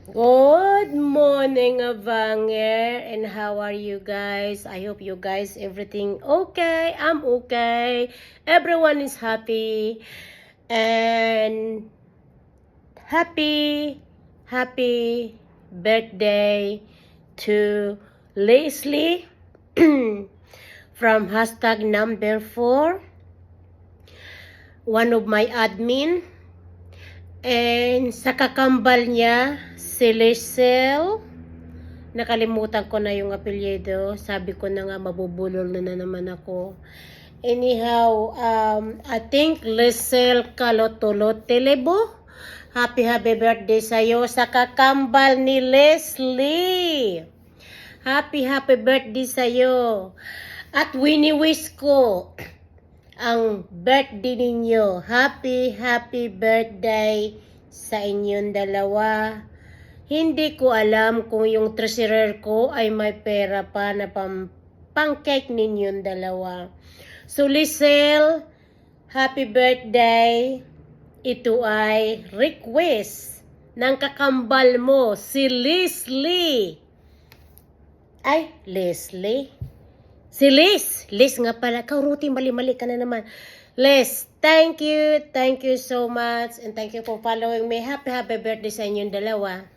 Good morning, Avanger, and how are you guys? I hope you guys everything okay. I'm okay. Everyone is happy and happy birthday to Leslie from hashtag number 4, one of my admin. And sa kakambal niya, si Lizelle. Nakalimutan ko na yung apelyido. Sabi ko na nga, mabubulol na naman ako. Anyhow, I think Lizelle Calotolo-Telebo. Happy birthday sa'yo sa kakambal ni Leslie. Happy birthday sa'yo. At wini-wish ko ang birthday ninyo. Happy birthday sa inyong dalawa. Hindi ko alam kung yung treasurer ko ay may pera pa na pang-cake ninyong dalawa. So Lizelle, happy birthday. Ito ay request ng kakambal mo, si Leslie. Ay, Leslie? Si Liz. Liz nga pala. Kauruti, mali-mali ka na naman. Liz, thank you. Thank you so much. And thank you for following me. Happy birthday sa inyong dalawa.